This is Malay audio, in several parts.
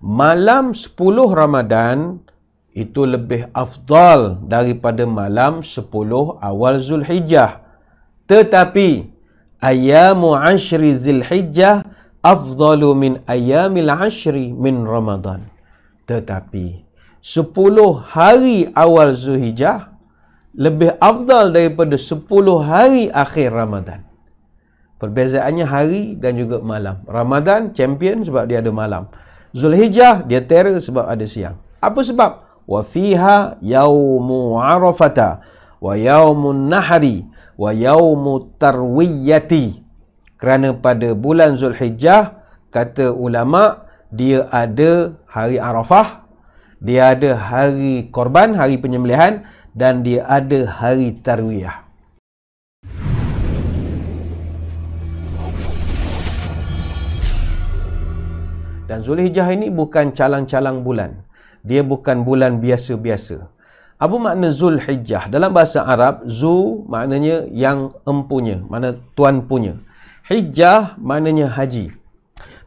malam 10 Ramadan itu lebih afdal daripada malam 10 awal Zulhijjah. Tetapi ayamu ashri Zulhijjah afdalu min ayamil ashri min Ramadan. Tetapi 10 hari awal Zulhijjah lebih afdal daripada 10 hari akhir Ramadan. Perbezaannya hari dan juga malam. Ramadan champion sebab dia ada malam. Zulhijjah dia terror sebab ada siang. Apa sebab? Wa fiha yaumu arafata wa yaumun nahri wa yaumu tarwiyati. Kerana pada bulan Zulhijjah, kata ulama, dia ada hari Arafah, dia ada hari korban, hari penyembelihan, dan dia ada hari tarwiyah. Dan Zulhijjah ini bukan calang-calang bulan. Dia bukan bulan biasa-biasa. Apa makna Zulhijjah? Dalam bahasa Arab, Zu maknanya yang empunya, makna tuan punya. Hijjah maknanya haji.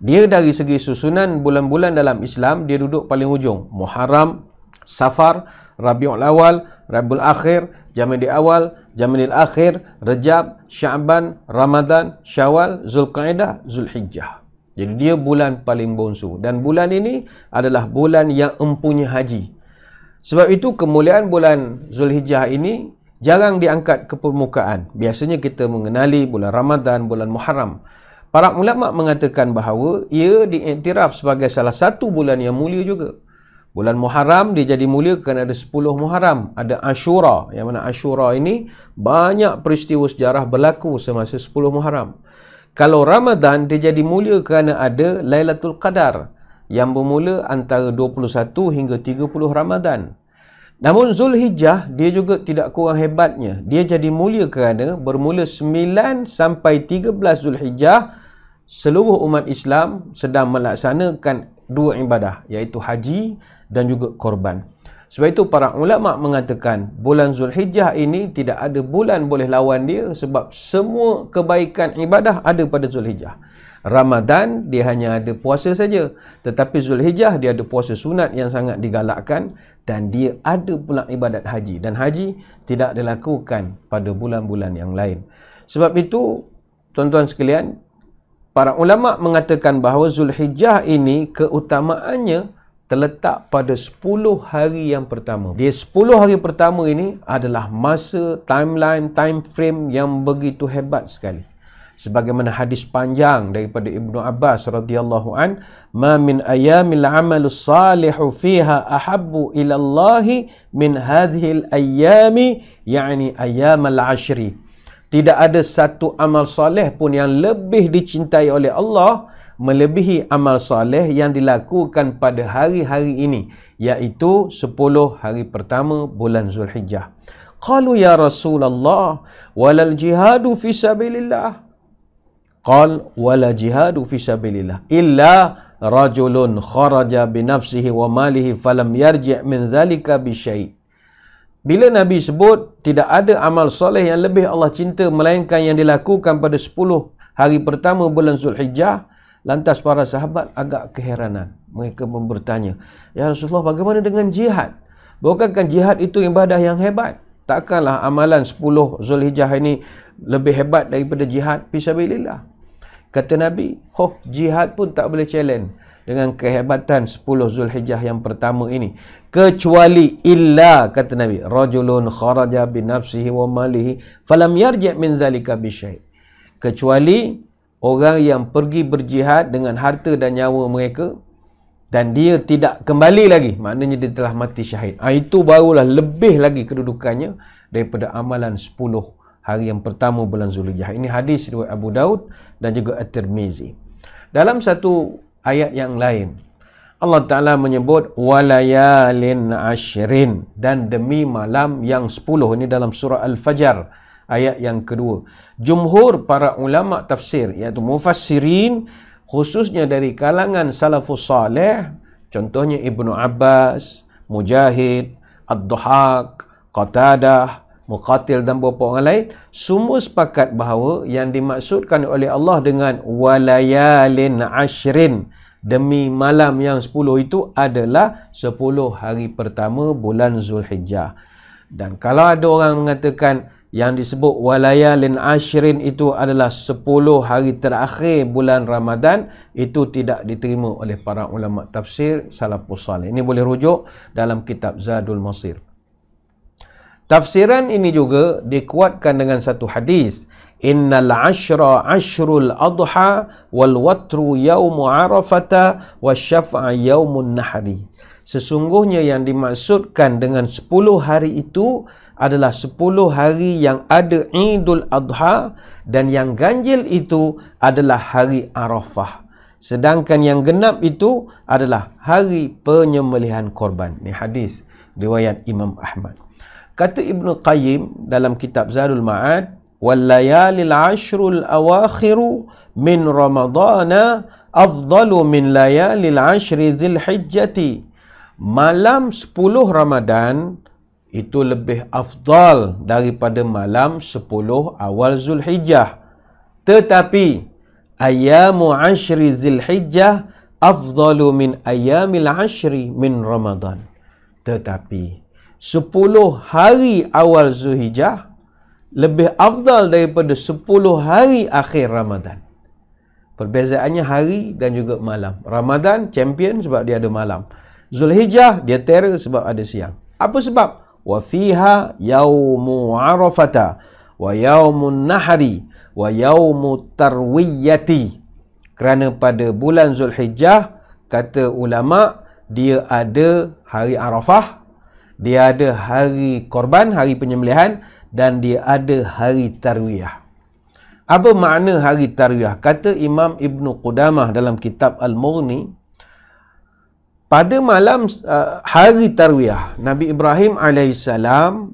Dia dari segi susunan bulan-bulan dalam Islam, dia duduk paling hujung. Muharram, Safar, Rabiul Awal, Rabiul Akhir, Jamadil Awal, Jamadil Akhir, Rejab, Sya'ban, Ramadan, Syawal, Zulqa'dah, Zulhijjah. Jadi dia bulan paling bonsu. Dan bulan ini adalah bulan yang empunya haji. Sebab itu kemuliaan bulan Zulhijjah ini jarang diangkat ke permukaan. Biasanya kita mengenali bulan Ramadan, bulan Muharram. Para ulama mengatakan bahawa ia diiktiraf sebagai salah satu bulan yang mulia juga. Bulan Muharram dia jadi mulia kerana ada 10 Muharram. Ada Ashura. Yang mana Ashura ini banyak peristiwa sejarah berlaku semasa 10 Muharram. Kalau Ramadan dia jadi mulia kerana ada Lailatul Qadar yang bermula antara 21 hingga 30 Ramadan. Namun Zulhijjah dia juga tidak kurang hebatnya. Dia jadi mulia kerana bermula 9 sampai 13 Zulhijjah seluruh umat Islam sedang melaksanakan dua ibadah, iaitu haji dan juga korban. Sebab itu para ulama mengatakan bulan Zulhijjah ini tidak ada bulan boleh lawan dia sebab semua kebaikan ibadah ada pada Zulhijjah. Ramadan dia hanya ada puasa saja, tetapi Zulhijjah dia ada puasa sunat yang sangat digalakkan dan dia ada pula ibadat haji, dan haji tidak dilakukan pada bulan-bulan yang lain. Sebab itu tuan-tuan sekalian, para ulama mengatakan bahawa Zulhijjah ini keutamaannya terletak pada 10 hari yang pertama. Dia 10 hari pertama ini adalah masa, timeline, time frame yang begitu hebat sekali. Sebagaimana hadis panjang daripada Ibnu Abbas radhiyallahu an, "Ma min ayyamil 'amalus salihu fiha ahabbu ila Allah min hadhil ayyami, yani ayyamal 'ashri." Tidak ada satu amal soleh pun yang lebih dicintai oleh Allah melebihi amal soleh yang dilakukan pada hari-hari ini, iaitu 10 hari pertama bulan Zulhijjah. Qalu ya Rasulullah, walal jihadu fi sabilillah. Qal wala jihadu fi sabilillah illa rajulun kharaja bi nafsihi wa malihi falam yarji' min zalika bi syai'. Bila Nabi sebut tidak ada amal soleh yang lebih Allah cinta melainkan yang dilakukan pada 10 hari pertama bulan Zulhijjah, lantas para sahabat agak keheranan. Mereka pun bertanya, "Ya Rasulullah, bagaimana dengan jihad? Bukankah jihad itu ibadah yang hebat? Takkanlah amalan 10 Zulhijjah ini lebih hebat daripada jihad fisabilillah?" Kata Nabi, jihad pun tak boleh challenge dengan kehebatan 10 Zulhijjah yang pertama ini. Kecuali illa, kata Nabi, rajulun kharaja bi nafsihi wa malihi falam yarji' min zalika bi syai'. Kecuali orang yang pergi berjihad dengan harta dan nyawa mereka dan dia tidak kembali lagi, maknanya dia telah mati syahid. Itu barulah lebih lagi kedudukannya daripada amalan 10 hari yang pertama bulan Zulhijjah. Ini hadis riwayat Abu Daud dan juga At-Tirmizi. Dalam satu ayat yang lain, Allah Ta'ala menyebut walayalin ashrin, dan demi malam yang 10. Ini dalam surah Al-Fajr ayat yang kedua. Jumhur para ulama tafsir, iaitu mufassirin, khususnya dari kalangan salafus salih, contohnya Ibnu Abbas, Mujahid, Ad-Dhahak, Qatadah, Muqatil dan beberapa orang lain, semua sepakat bahawa yang dimaksudkan oleh Allah dengan walayalin ashrin demi malam yang 10 itu adalah 10 hari pertama bulan Zulhijjah. Dan kalau ada orang mengatakan yang disebut walayalin ashrin itu adalah 10 hari terakhir bulan Ramadan, itu tidak diterima oleh para ulama tafsir salafus salih. Ini boleh rujuk dalam kitab Zadul Masir. Tafsiran ini juga dikuatkan dengan satu hadis. Innal ashra ashrul adha wal watru yaumu arafata wasyaf'a yaumun nahri. Sesungguhnya yang dimaksudkan dengan 10 hari itu adalah 10 hari yang ada Idul Adha, dan yang ganjil itu adalah hari Arafah. Sedangkan yang genap itu adalah hari penyembelihan korban. Ini hadis riwayat Imam Ahmad. Kata Ibnu Qayyim dalam kitab Zadul Ma'ad, wal layalil ashrul awakhiru min ramadana afdalu min layalil ashri Dzulhijjati. Malam 10 Ramadan itu lebih afdal daripada malam 10 awal Zulhijjah. Tetapi ayamu ashri Zulhijjah afdalu min ayamil ashri min Ramadan. Tetapi 10 hari awal Zulhijjah lebih afdal daripada 10 hari akhir Ramadan. Perbezaannya hari dan juga malam. Ramadan champion sebab dia ada malam. Zulhijjah dia terror sebab ada siang. Apa sebab? Wa fiha yaumu arafata wa yaumun nahri wa yaumut tarwiyati. Kerana pada bulan Zulhijjah, kata ulama, dia ada hari Arafah, dia ada hari korban, hari penyembelihan, dan dia ada hari tarwiyah. Apa makna hari tarwiyah? Kata Imam Ibn Qudamah dalam kitab Al-Mughni, pada malam hari tarwiyah, Nabi Ibrahim AS,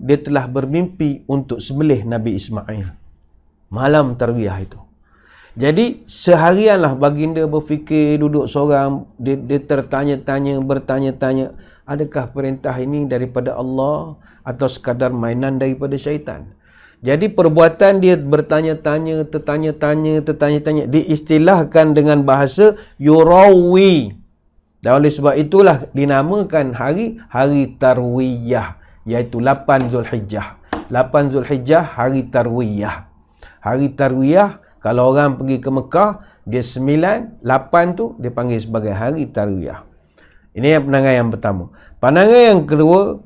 dia telah bermimpi untuk sembelih Nabi Ismail. Malam tarwiyah itu. Jadi seharianlah baginda berfikir, duduk seorang, dia bertanya-tanya, adakah perintah ini daripada Allah atau sekadar mainan daripada syaitan? Jadi perbuatan dia bertanya-tanya, tertanya-tanya, diistilahkan dengan bahasa yurawi. Dan oleh sebab itulah dinamakan hari tarwiyah, iaitu 8 Zulhijjah. 8 Zulhijjah hari tarwiyah. Hari tarwiyah, kalau orang pergi ke Mekah, dia 9, 8 tu dia panggil sebagai hari tarwiyah. Ini pandangan yang pertama. Pandangan yang kedua,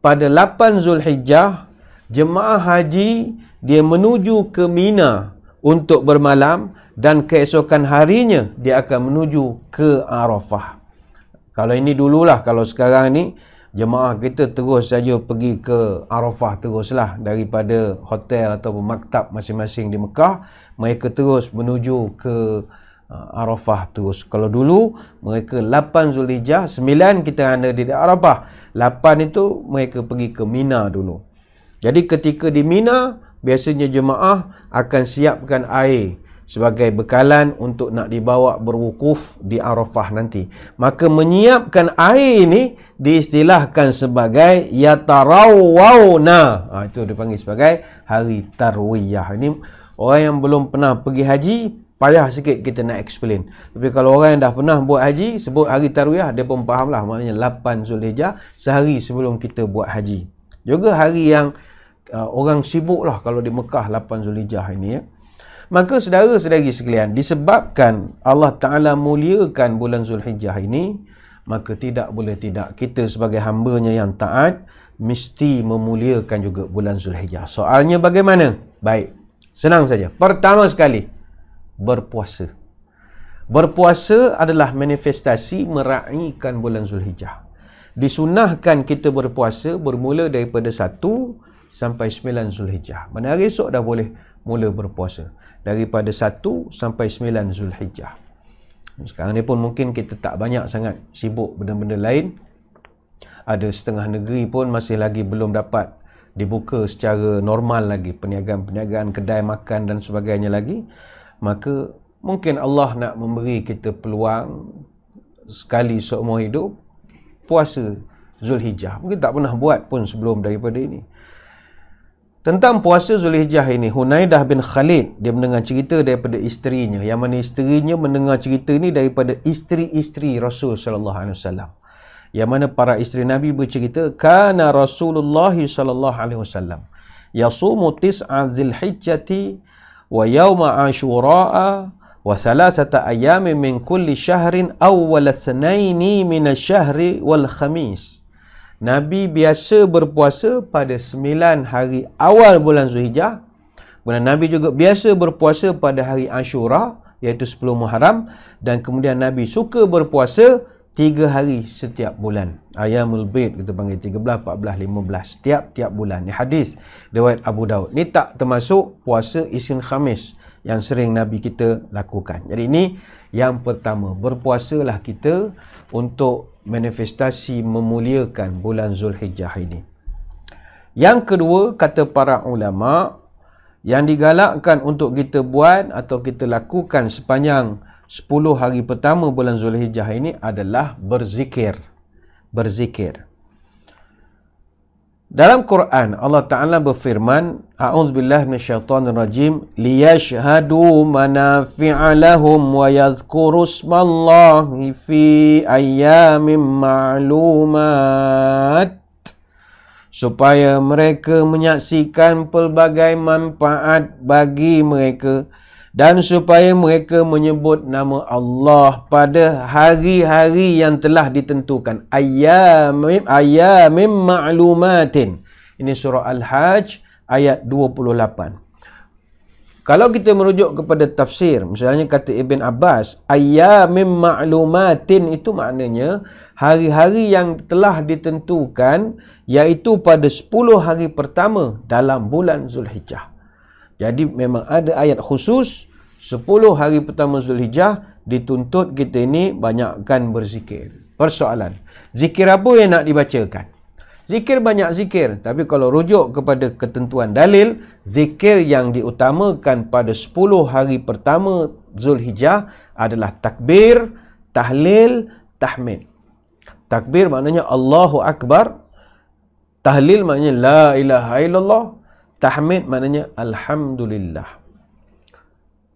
pada 8 Zulhijjah, jemaah haji dia menuju ke Mina untuk bermalam, dan keesokan harinya dia akan menuju ke Arafah. Kalau ini dululah, kalau sekarang ni jemaah kita terus saja pergi ke Arafah teruslah, daripada hotel atau maktab masing-masing di Mekah, mereka terus menuju ke Arafah terus. Kalau dulu mereka 8 Zulhijjah, 9 kita ada di Arafah, 8 itu mereka pergi ke Mina dulu. Jadi ketika di Mina, biasanya jemaah akan siapkan air sebagai bekalan untuk nak dibawa berwukuf di Arafah nanti. Maka menyiapkan air ini diistilahkan sebagai yatarawawna. Itu dipanggil sebagai hari tarwiyah. Ini orang yang belum pernah pergi haji, payah sikit kita nak explain. Tapi kalau orang yang dah pernah buat haji, sebut hari tarwiyah, dia pun faham lah. Maknanya 8 Zulhijjah, sehari sebelum kita buat haji. Juga hari yang orang sibuk lah kalau di Mekah 8 Zulhijjah ini ya. Maka saudara-saudari sekalian, disebabkan Allah Ta'ala muliakan bulan Zulhijjah ini, maka tidak boleh tidak, kita sebagai hambanya yang taat, mesti memuliakan juga bulan Zulhijjah. Soalnya bagaimana? Baik, senang saja. Pertama sekali, berpuasa. Berpuasa adalah manifestasi meraihkan bulan Zulhijjah. Disunahkan kita berpuasa bermula daripada 1 sampai 9 Zulhijjah. Mana hari esok dah boleh mula berpuasa. Daripada 1 sampai 9 Zulhijjah. Sekarang ni pun mungkin kita tak banyak sangat sibuk benda-benda lain. Ada setengah negeri pun masih lagi belum dapat dibuka secara normal lagi. Perniagaan-perniagaan, kedai makan dan sebagainya lagi. Maka mungkin Allah nak memberi kita peluang sekali seumur hidup puasa Zulhijjah. Mungkin tak pernah buat pun sebelum daripada ini. Tentang puasa Zulhijjah ini, Hunaidah bin Khalid, dia mendengar cerita daripada isterinya, yang mana isterinya mendengar cerita ini daripada isteri-isteri Rasul sallallahu alaihi wasallam. Yang mana para isteri Nabi bercerita, kana Rasulullah sallallahu alaihi wasallam yasumu tis'a Dzulhijjati wa yauma Asyura wa thalathata ayamin min kulli syahrin awwal tsnaini min asy-syahri wal khamis. Nabi biasa berpuasa pada 9 hari awal bulan Zulhijjah. Kemudian Nabi juga biasa berpuasa pada hari Asyura, iaitu 10 Muharram. Dan kemudian Nabi suka berpuasa 3 hari setiap bulan. Ayamul Bid, kita panggil 13, 14, 15. Tiap-tiap bulan. Ini hadis riwayat Abu Daud. Ini tak termasuk puasa Isnin Khamis yang sering Nabi kita lakukan. Jadi ini yang pertama. Berpuasalah kita untuk manifestasi memuliakan bulan Zulhijjah ini. Yang kedua, kata para ulama, yang digalakkan untuk kita buat atau kita lakukan sepanjang 10 hari pertama bulan Zulhijjah ini adalah berzikir. Berzikir. Dalam Quran, Allah Ta'ala berfirman, A'udzubillahi minasyaitonirrajim, liyashhadu manafi'a lahum wa yadhkuru ismallahi fi ayyamin ma'lumat. Supaya mereka menyaksikan pelbagai manfaat bagi mereka dan supaya mereka menyebut nama Allah pada hari-hari yang telah ditentukan. Ayyamin ma'lumatin. Ini surah Al-Hajj ayat 28. Kalau kita merujuk kepada tafsir, misalnya kata Ibn Abbas, ayyamin ma'lumatin itu maknanya hari-hari yang telah ditentukan, iaitu pada 10 hari pertama dalam bulan Zulhijjah. Jadi memang ada ayat khusus 10 hari pertama Zulhijjah dituntut kita ini banyakkan berzikir. Persoalan, zikir apa yang nak dibacakan? Zikir banyak zikir, tapi kalau rujuk kepada ketentuan dalil, zikir yang diutamakan pada 10 hari pertama Zulhijjah adalah takbir, tahlil, tahmid. Takbir maknanya Allahu Akbar, tahlil maknanya la ilaha illallah, tahmid maknanya alhamdulillah.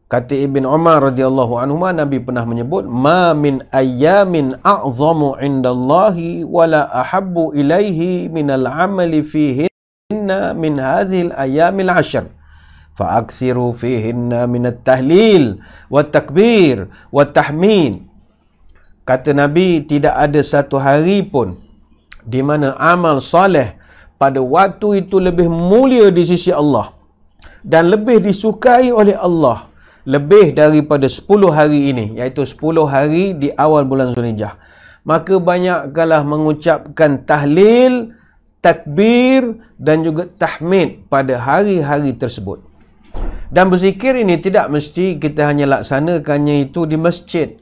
Kata Ibn Umar radhiyallahu anhu, Nabi pernah menyebut, ma min ayyamin a'zamu indallahi wala ahabbu ilaihi minal amali fihinna min hadhil ayyamil 'ashr. Fa'akthiru fihinna minat tahlil wa takbir wa tahmid. Kata Nabi, tidak ada satu hari pun di mana amal saleh pada waktu itu lebih mulia di sisi Allah dan lebih disukai oleh Allah lebih daripada 10 hari ini, iaitu 10 hari di awal bulan Zulhijjah. Maka banyakkanlah mengucapkan tahlil, takbir dan juga tahmid pada hari-hari tersebut. Dan berzikir ini tidak mesti kita hanya laksanakannya itu di masjid.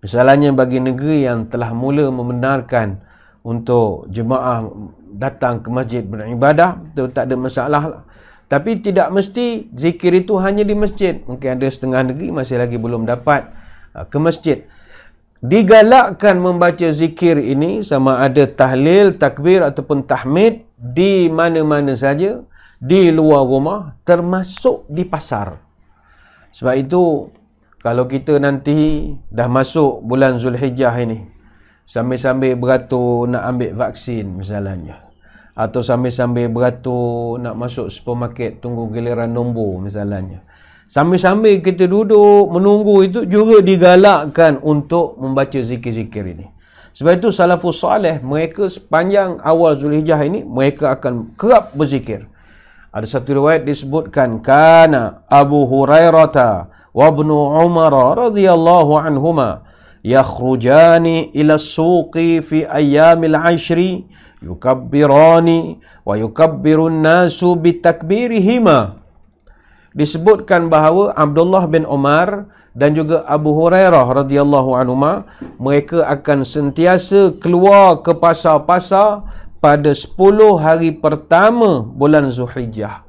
Misalnya bagi negeri yang telah mula membenarkan untuk jemaah datang ke masjid beribadah, itu tak ada masalah lah. Tapi tidak mesti zikir itu hanya di masjid. Mungkin ada setengah negeri masih lagi belum dapat ke masjid. Digalakkan membaca zikir ini, sama ada tahlil, takbir ataupun tahmid, di mana-mana saja, di luar rumah, termasuk di pasar. Sebab itu, kalau kita nanti dah masuk bulan Zulhijjah ini, sambil-sambil beratur nak ambil vaksin misalnya, atau sambil-sambil beratur nak masuk supermarket tunggu giliran nombor misalnya, sambil-sambil kita duduk menunggu, itu juga digalakkan untuk membaca zikir-zikir ini. Sebab itu salafus salih, mereka sepanjang awal Zulhijjah ini mereka akan kerap berzikir. Ada satu riwayat disebutkan, kana Abu Hurairah wa Ibnu Umar radhiyallahu anhuma yakhrujani ila suqi fi ayyamil 'ashri yukabbirani wa yukabbirun nasu bitakbirihima. Disebutkan bahawa Abdullah bin Umar dan juga Abu Hurairah radhiyallahu anhuma, mereka akan sentiasa keluar ke pasar-pasar pada 10 hari pertama bulan Zulhijjah.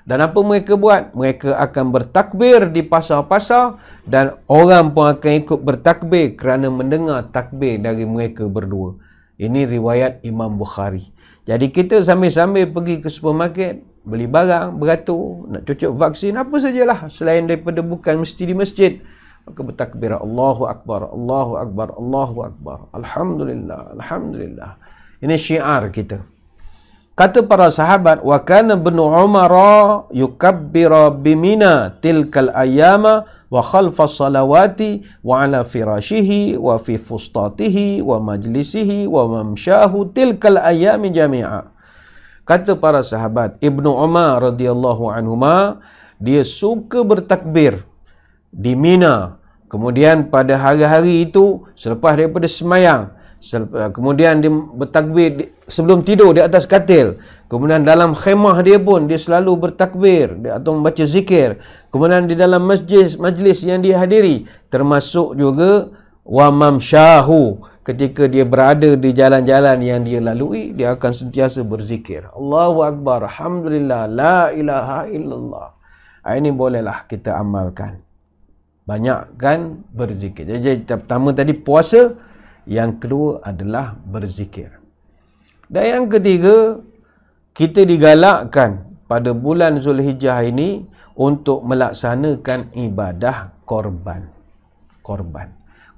Dan apa mereka buat? Mereka akan bertakbir di pasar-pasar dan orang pun akan ikut bertakbir kerana mendengar takbir dari mereka berdua. Ini riwayat Imam Bukhari. Jadi kita sambil-sambil pergi ke supermarket, beli barang, beratur, nak cucuk vaksin, apa sajalah selain daripada bukan mesti di masjid, maka bertakbir Allahu Akbar, Allahu Akbar, Allahu Akbar, Alhamdulillah, Alhamdulillah. Ini syiar kita. Kata para sahabat, wa kana ibnu Umar yukabbira bimina tilkal ayyama wa khalfa salawati wa ala firashihi wa fi fustatihi wa majlisihi wa mamshahu tilkal ayyami jami'a. Kata para sahabat, Ibnu Umar radhiyallahu anhuma, dia suka bertakbir di Mina. Kemudian pada hari-hari itu selepas daripada semayang, kemudian dia bertakbir sebelum tidur di atas katil. Kemudian dalam khemah dia pun dia selalu bertakbir atau membaca zikir. Kemudian di dalam majlis yang dia hadiri, termasuk juga wa mamshahu, ketika dia berada di jalan-jalan yang dia lalui, dia akan sentiasa berzikir. Allahu Akbar, Alhamdulillah, la ilaha illallah. Ini bolehlah kita amalkan. Banyakkan berzikir. Jadi pertama tadi puasa, yang kedua adalah berzikir. Dan yang ketiga, kita digalakkan pada bulan Zulhijjah ini untuk melaksanakan ibadah korban.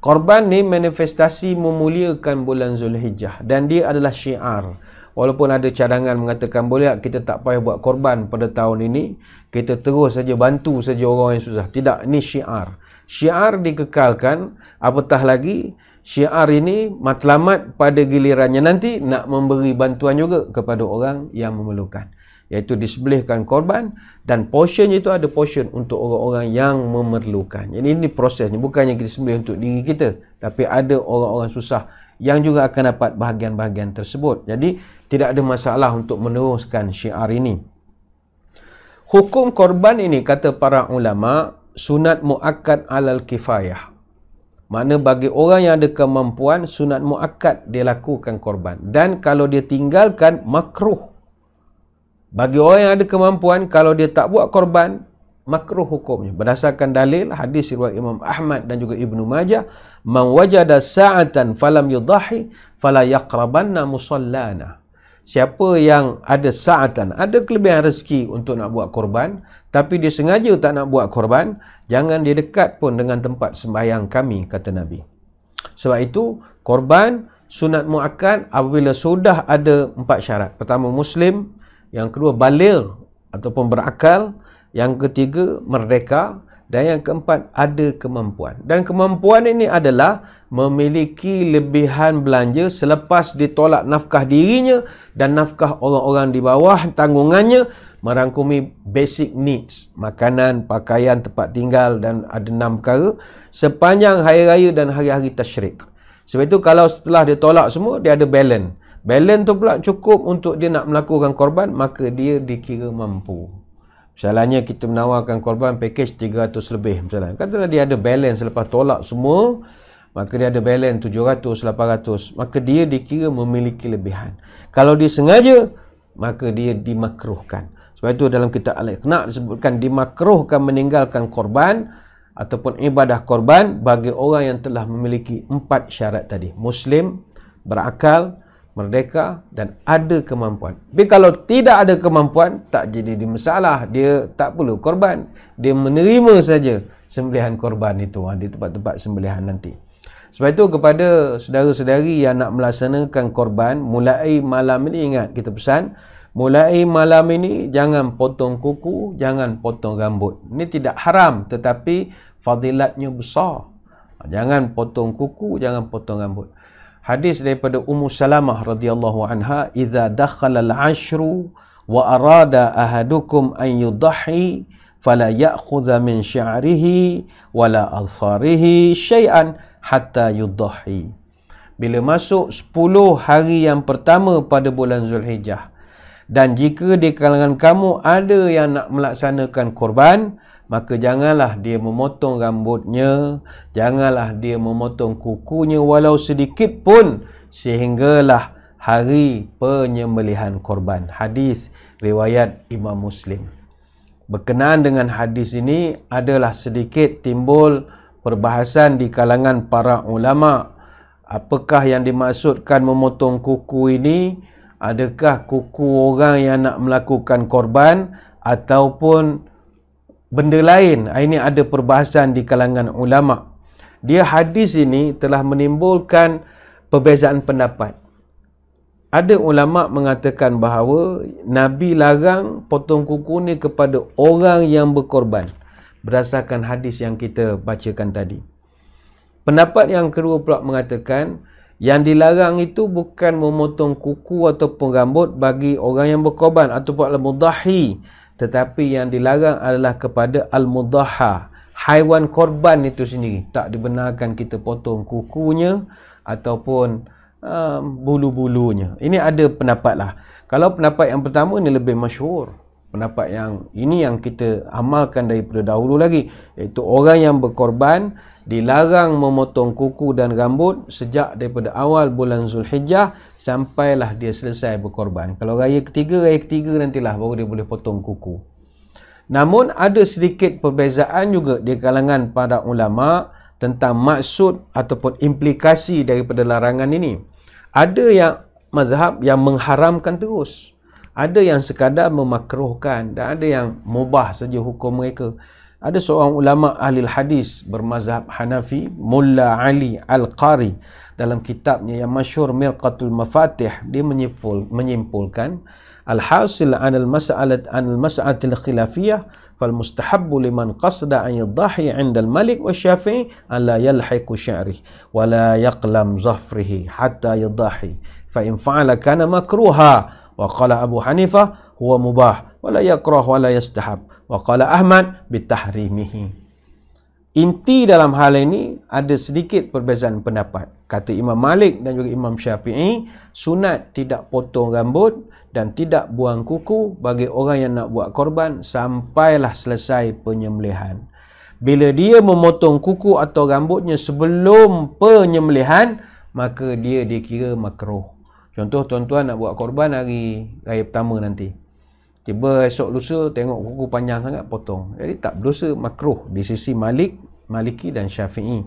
Korban ni manifestasi memuliakan bulan Zulhijjah dan dia adalah syiar. Walaupun ada cadangan mengatakan boleh kita tak payah buat korban pada tahun ini, kita terus saja bantu saja orang yang susah. Tidak, ini syiar. Syiar dikekalkan, apatah lagi syiar ini matlamat pada gilirannya nanti nak memberi bantuan juga kepada orang yang memerlukan, iaitu disembelihkan korban, dan portion itu ada portion untuk orang-orang yang memerlukan. Jadi ini prosesnya, bukannya kita sembelih untuk diri kita, tapi ada orang-orang susah yang juga akan dapat bahagian-bahagian tersebut. Jadi tidak ada masalah untuk meneruskan syiar ini. Hukum korban ini, kata para ulama, sunat muakkad alal kifayah. Makna bagi orang yang ada kemampuan, sunat muakkad dia lakukan korban. Dan kalau dia tinggalkan, makruh. Bagi orang yang ada kemampuan, kalau dia tak buat korban, makruh hukumnya. Berdasarkan dalil hadis riwayat Imam Ahmad dan juga Ibnu Majah, man wajada sa'atan falam yudahi fala yaqrabanna musallana. Siapa yang ada sa'atan, ada kelebihan rezeki untuk nak buat korban, tapi dia sengaja tak nak buat korban, jangan dia dekat pun dengan tempat sembahyang kami, kata Nabi. Sebab itu, korban sunat muakkad apabila sudah ada 4 syarat. Pertama, Muslim. Yang kedua, baligh ataupun berakal. Yang ketiga, merdeka. Dan yang keempat, ada kemampuan. Dan kemampuan ini adalah memiliki lebihan belanja selepas ditolak nafkah dirinya dan nafkah orang-orang di bawah tanggungannya, merangkumi basic needs, makanan, pakaian, tempat tinggal, dan ada 6 perkara sepanjang hari raya dan hari-hari tasyrik. Sebab itu kalau setelah dia tolak semua, dia ada balance. Balance tu pula cukup untuk dia nak melakukan korban, maka dia dikira mampu. Misalnya kita menawarkan korban package 300 lebih misalnya. Katakanlah dia ada balance selepas tolak semua, maka dia ada balance 700, 800. Maka dia dikira memiliki lebihan. Kalau dia sengaja, maka dia dimakruhkan. Sebab itu dalam kitab Al-Iqna' disebutkan dimakruhkan meninggalkan korban ataupun ibadah korban bagi orang yang telah memiliki 4 syarat tadi. Muslim, berakal, merdeka, dan ada kemampuan. Tapi kalau tidak ada kemampuan, tak jadi masalah. Dia tak perlu korban. Dia menerima saja sembelihan korban itu di tempat-tempat sembelihan nanti. Sebab itu kepada saudara-saudari yang nak melaksanakan korban, mulai malam ini, ingat kita pesan, mulai malam ini jangan potong kuku, jangan potong rambut. Ini tidak haram, tetapi fadilatnya besar. Jangan potong kuku, jangan potong rambut. Hadis daripada Ummu Salamah radhiyallahu anha, "Idza dakhala al-'ashru wa arada ahadukum an yudhi fala ya'khudha min sya'rihi wala adfarihi syai'an hatta yudhi." Bila masuk 10 hari yang pertama pada bulan Zulhijjah, dan jika di kalangan kamu ada yang nak melaksanakan korban, maka janganlah dia memotong rambutnya, janganlah dia memotong kukunya walau sedikit pun, sehinggalah hari penyembelihan korban. Hadis riwayat Imam Muslim. Berkenaan dengan hadis ini adalah sedikit timbul perbahasan di kalangan para ulama. Apakah yang dimaksudkan memotong kuku ini? adakah kuku orang yang nak melakukan korban ataupun benda lain. Ini ada perbahasan di kalangan ulama. Dia hadis ini telah menimbulkan perbezaan pendapat. Ada ulama mengatakan bahawa Nabi larang potong kuku ni kepada orang yang berkorban berdasarkan hadis yang kita bacakan tadi. Pendapat yang kedua pula mengatakan yang dilarang itu bukan memotong kuku ataupun rambut bagi orang yang berkorban ataupun al-mudahi, tetapi yang dilarang adalah kepada al-mudaha, haiwan korban itu sendiri. Tak dibenarkan kita potong kukunya ataupun bulu-bulunya. Ini ada pendapat lah. Kalau pendapat yang pertama ni lebih masyhur. Pendapat yang ini yang kita amalkan daripada dahulu lagi, iaitu orang yang berkorban dilarang memotong kuku dan rambut sejak daripada awal bulan Zulhijjah sampailah dia selesai berkorban. Kalau raya ketiga nantilah baru dia boleh potong kuku. Namun ada sedikit perbezaan juga di kalangan para ulama tentang maksud ataupun implikasi daripada larangan ini. Ada yang mazhab yang mengharamkan terus, ada yang sekadar memakruhkan, dan ada yang mubah saja hukum mereka. Ada seorang ulama ahli hadis bermazhab Hanafi, Mulla Ali Al-Qari, dalam kitabnya yang masyhur Mirqatul Mafatih, dia menyimpulkan al-hasil an al-mas'alatil khilafiyah fal mustahabbu liman qasda an yadhahi 'inda al-Malik wa Syafi'i an la yalhiqu sya'rihi wa la yaqlam zafrihi hatta yadhahi fa in fa'ala kana makruha wa qala Abu Hanifah huwa mubah wa la yakrah wa la yastahab wa qala Ahmad bitahrimihi. Inti dalam hal ini ada sedikit perbezaan pendapat. Kata Imam Malik dan juga Imam Syafi'i, sunat tidak potong rambut dan tidak buang kuku bagi orang yang nak buat korban sampailah selesai penyembelihan. Bila dia memotong kuku atau rambutnya sebelum penyembelihan, maka dia dikira makruh. Contoh, tuan-tuan nak buat korban hari raya pertama nanti, tiba esok lusa tengok kuku panjang sangat, potong. Jadi tak berdosa, makruh di sisi Maliki dan Syafi'i.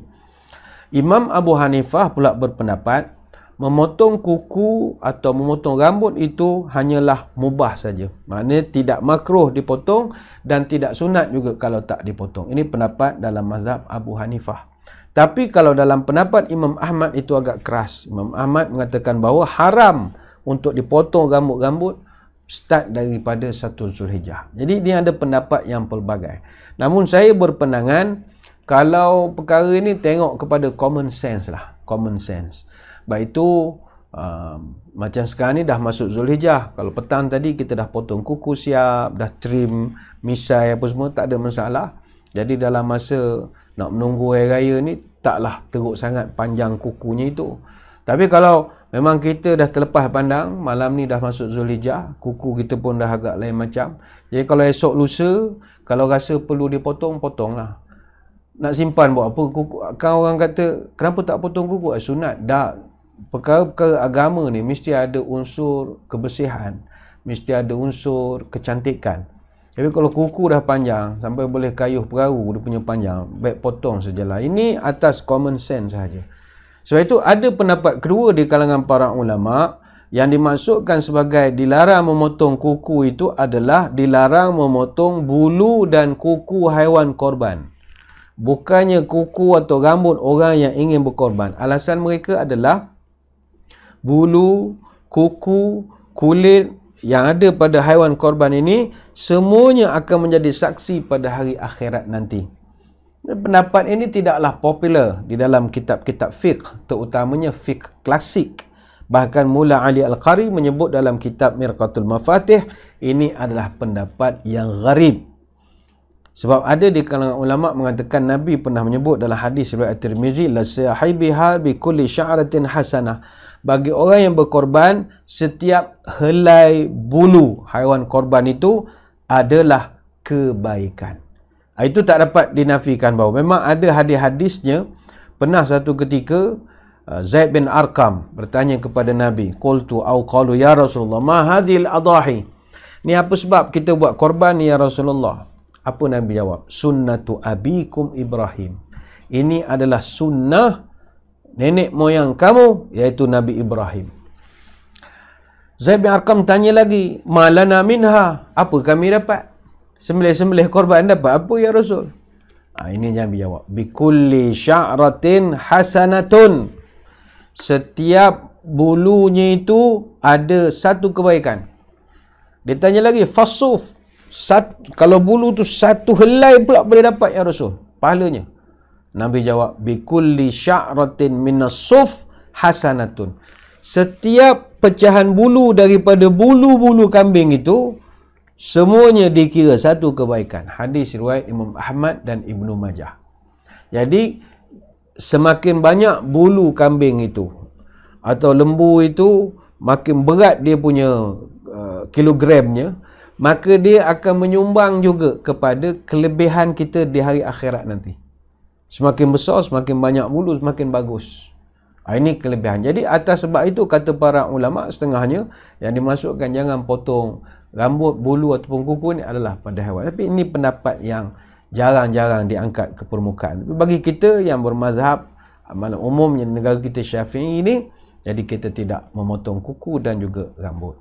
Imam Abu Hanifah pula berpendapat memotong kuku atau memotong rambut itu hanyalah mubah saja. Maknanya tidak makruh dipotong dan tidak sunat juga kalau tak dipotong. Ini pendapat dalam mazhab Abu Hanifah. Tapi kalau dalam pendapat Imam Ahmad itu agak keras. Imam Ahmad mengatakan bahawa haram untuk dipotong rambut-rambut start daripada 1 Zulhijjah. Jadi dia ada pendapat yang pelbagai. Namun saya berpandangan kalau perkara ini tengok kepada common sense lah. Common sense. Baik itu macam sekarang ni dah masuk Zulhijjah. Kalau petang tadi kita dah potong kuku siap, dah trim, misai apa semua, tak ada masalah. Jadi dalam masa nak menunggu hari raya ni taklah teruk sangat panjang kukunya itu. Tapi kalau memang kita dah terlepas pandang, malam ni dah masuk Zulhijjah, kuku kita pun dah agak lain macam. Jadi kalau esok lusa, kalau rasa perlu dipotong, potonglah. Nak simpan buat apa kuku? Kan orang kata, kenapa tak potong kuku? Sunat. Dah, perkara-perkara agama ni mesti ada unsur kebersihan, mesti ada unsur kecantikan. Tapi kalau kuku dah panjang sampai boleh kayuh perahu dia punya panjang, baik potong sajalah. Ini atas common sense sahaja. Sebab itu ada pendapat kedua di kalangan para ulama yang dimaksudkan sebagai dilarang memotong kuku itu adalah dilarang memotong bulu dan kuku haiwan korban. Bukannya kuku atau rambut orang yang ingin berkorban. Alasan mereka adalah bulu, kuku, kulit yang ada pada haiwan korban ini semuanya akan menjadi saksi pada hari akhirat nanti. Pendapat ini tidaklah popular di dalam kitab-kitab fiqh, terutamanya fiqh klasik. Bahkan Mulla Ali Al-Qari menyebut dalam kitab Mirqatul Mafatih, ini adalah pendapat yang gharib. Sebab ada di kalangan ulama mengatakan Nabi pernah menyebut dalam hadis riwayat Tirmizi, la sahibiha bi kulli sya'ratin hasanah. Bagi orang yang berkorban, setiap helai bulu haiwan korban itu adalah kebaikan. Itu tak dapat dinafikan bahawa memang ada hadis-hadisnya. Pernah satu ketika Zaid bin Arqam bertanya kepada Nabi, qultu au qalu ya Rasulullah ma hadhil adahi. Ni apa sebab kita buat korban ni ya Rasulullah? Apa Nabi jawab? Sunnatu abikum Ibrahim. Ini adalah sunnah nenek moyang kamu, iaitu Nabi Ibrahim. Zaid bin Arqam tanya lagi, malana minha, apa kami dapat? Sembelih-sembelih korban dapat apa ya Rasul? Ini Nabi jawab, bikulli sya'ratin hasanatun. Setiap bulunya itu ada satu kebaikan. Dia tanya lagi, fasuf. Kalau bulu tu satu helai pula boleh dapat ya Rasul, pahalanya. Nabi jawab, bikulli sya'ratin minas suf hasanatun. Setiap pecahan bulu daripada bulu-bulu kambing itu, semuanya dikira satu kebaikan. Hadis riwayat Imam Ahmad dan Ibnu Majah. Jadi, semakin banyak bulu kambing itu, atau lembu itu, makin berat dia punya kilogramnya, maka dia akan menyumbang juga kepada kelebihan kita di hari akhirat nanti. Semakin besar, semakin banyak bulu, semakin bagus. Ini kelebihan. Jadi atas sebab itu kata para ulama setengahnya yang dimasukkan jangan potong rambut, bulu ataupun kuku ni adalah pada haiwan. Tapi ini pendapat yang jarang-jarang diangkat ke permukaan. Tapi bagi kita yang bermazhab umumnya negara kita Syafi'i ini, jadi kita tidak memotong kuku dan juga rambut.